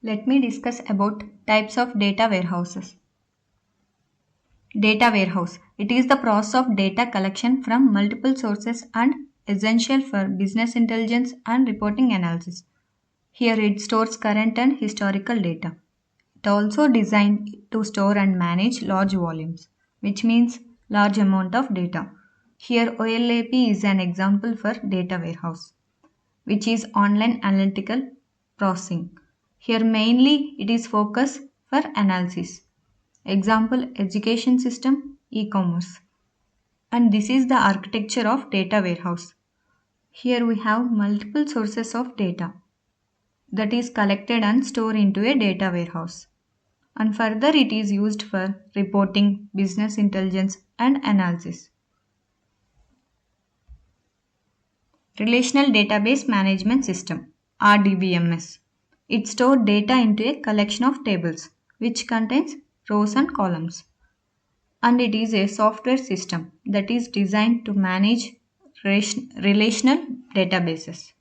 Let me discuss about types of data warehouses. Data warehouse. It is the process of data collection from multiple sources and essential for business intelligence and reporting analysis. Here it stores current and historical data. It also designed to store and manage large volumes, which means large amount of data. Here OLAP is an example for data warehouse, which is online analytical processing. Here mainly it is focused for analysis. Example education system, e-commerce. And this is the architecture of data warehouse. Here we have multiple sources of data that is collected and stored into a data warehouse. And further it is used for reporting, business intelligence and analysis. Relational Database Management System RDBMS. It stores data into a collection of tables which contains rows and columns. And it is a software system that is designed to manage relational databases.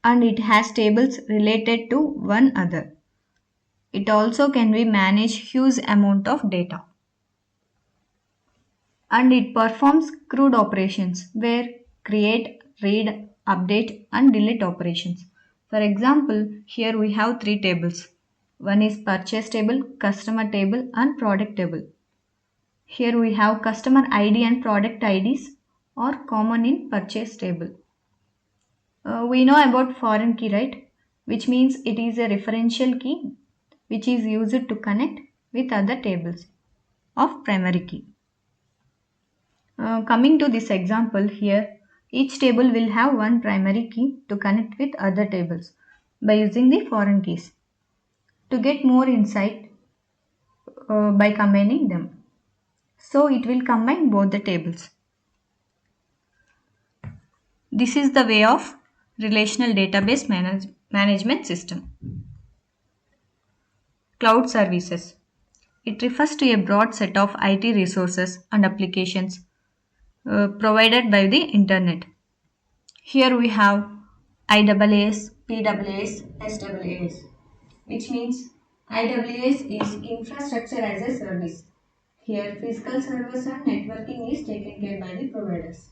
And it has tables related to one another. It also can be manage huge amount of data. And it performs CRUD operations where create, read, update and delete operations. For example, here we have three tables. One is purchase table, customer table and product table. Here we have customer ID and product IDs are common in purchase table. We know about foreign key, right? Which means it is a referential key which is used to connect with other tables of primary key. Coming to this example here, each table will have one primary key to connect with other tables by using the foreign keys. To get more insight by combining them. So it will combine both the tables. This is the way of relational database management system. Cloud services. It refers to a broad set of IT resources and applications provided by the internet. Here we have IaaS, PaaS, SaaS, which means IaaS is infrastructure as a service. Here physical servers and networking is taken care by the providers.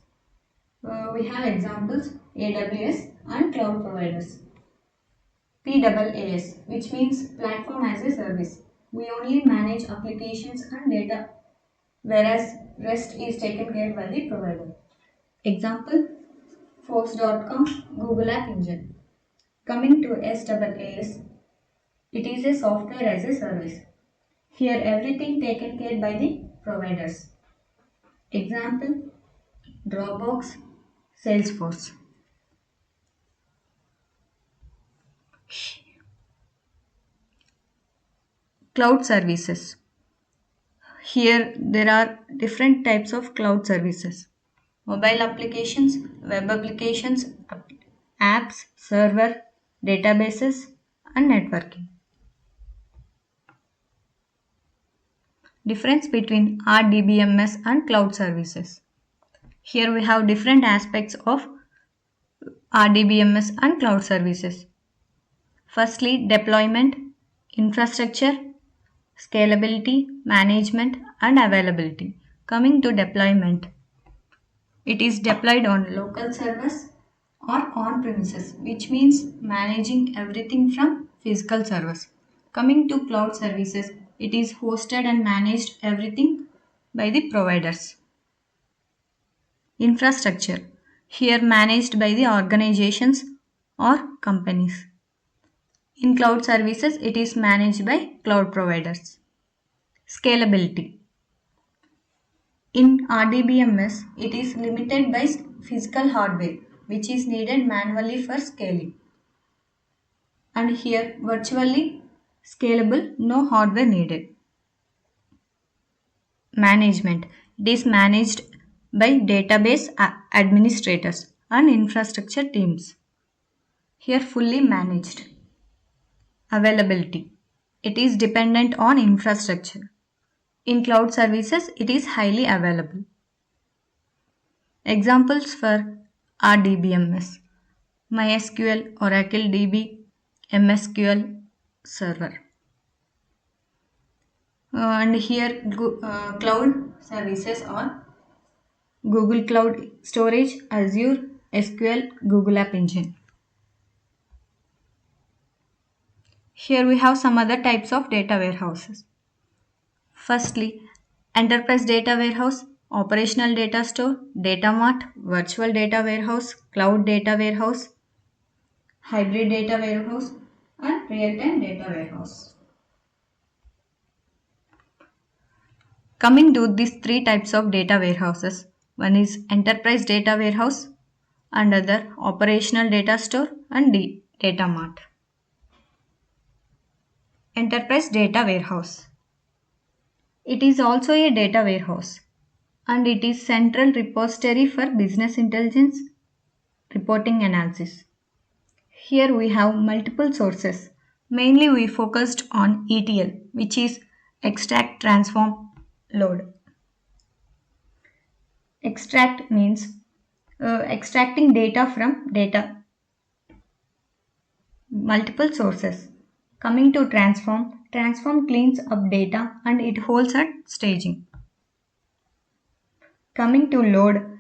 We have examples AWS and cloud providers. PaaS, which means platform as a service. We only manage applications and data, whereas rest is taken care by the provider. Example, Force.com, Google App Engine. Coming to SaaS, it is a software as a service. Here everything taken care by the providers. Example, Dropbox, Salesforce. Cloud services. Here there are different types of cloud services. Mobile applications, web applications, apps, server, databases and networking. Difference between RDBMS and cloud services. Here we have different aspects of RDBMS and cloud services. Firstly, deployment, infrastructure, scalability, management and availability. Coming to deployment, it is deployed on local servers or on premises, which means managing everything from physical servers. Coming to cloud services, it is hosted and managed everything by the providers. Infrastructure, here managed by the organizations or companies. In cloud services, it is managed by cloud providers. Scalability. In RDBMS, it is limited by physical hardware, which is needed manually for scaling. And here, virtually scalable, no hardware needed. Management. It is managed by database administrators and infrastructure teams. Here, fully managed. Availability. It is dependent on infrastructure. In cloud services, it is highly available. Examples for RDBMS: MySQL, Oracle DB, MSQL server. And here cloud services are Google Cloud Storage, Azure, SQL, Google App Engine. Here we have some other types of data warehouses. Firstly, enterprise data warehouse, operational data store, data mart, virtual data warehouse, cloud data warehouse, hybrid data warehouse, and real-time data warehouse. Coming to these three types of data warehouses, one is enterprise data warehouse, another operational data store, and data mart. Enterprise data warehouse. It is also a data warehouse and it is central repository for business intelligence reporting analysis. Here we have multiple sources. Mainly we focused on ETL, which is extract, transform, load. Extract means extracting data from data, multiple sources. Coming to transform, transform cleans up data and it holds at staging. Coming to load,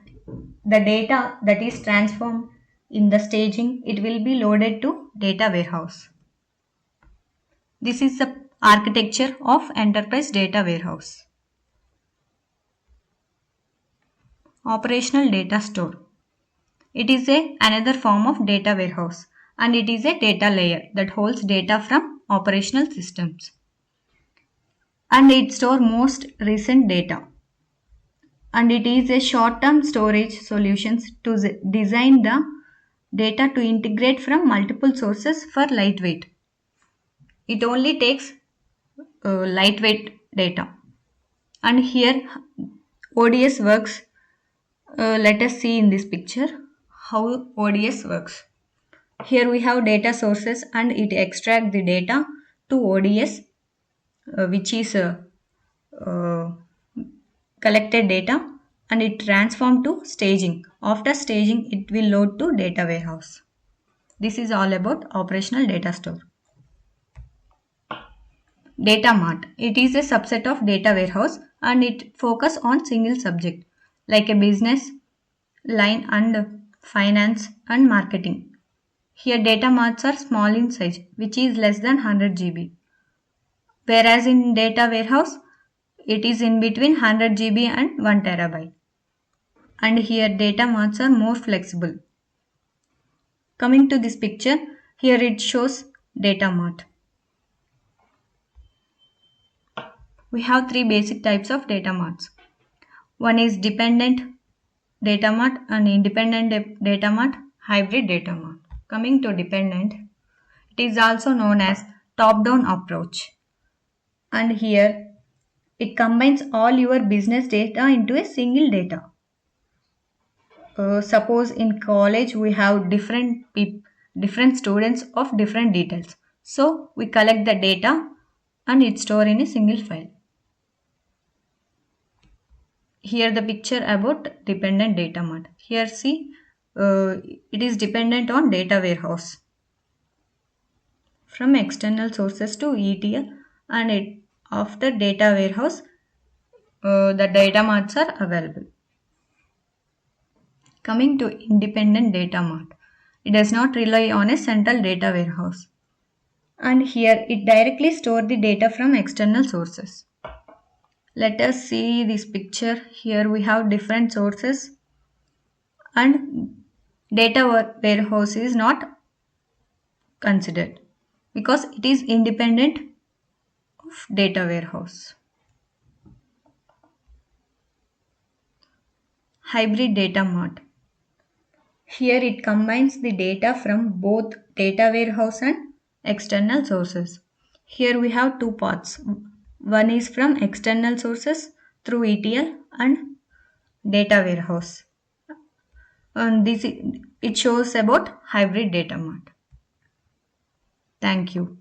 the data that is transformed in the staging, it will be loaded to data warehouse. This is the architecture of enterprise data warehouse. Operational data store. It is another form of data warehouse and it is a data layer that holds data from operational systems. And it stores most recent data. And it is a short-term storage solutions to design the data to integrate from multiple sources for lightweight. It only takes lightweight data. And here ODS works. Let us see in this picture how ODS works. Here we have data sources and it extracts the data to ODS, which is collected data, and it transforms to staging. After staging, it will load to data warehouse. This is all about operational data store. Data mart. It is a subset of data warehouse and it focus on single subject like a business line and finance and marketing. Here data marts are small in size, which is less than 100 GB. Whereas in data warehouse, it is in between 100 GB and 1 terabyte. And here data marts are more flexible. Coming to this picture, here it shows data mart. We have three basic types of data marts. One is dependent data mart and independent data mart, hybrid data mart. Coming to dependent, it is also known as top-down approach. And here it combines all your business data into a single data. Suppose in college we have different students of different details. So we collect the data and it's stored in a single file. Here the picture about dependent data mart. Here see it is dependent on data warehouse from external sources to ETL and it after data warehouse the data marts are available. Coming to independent data mart, it does not rely on a central data warehouse and here it directly stores the data from external sources. Let us see this picture. Here we have different sources and data warehouse is not considered because it is independent of data warehouse. Hybrid data mart. Here it combines the data from both data warehouse and external sources. Here we have two parts. One is from external sources through ETL and data warehouse. And it shows about hybrid data mart. Thank you.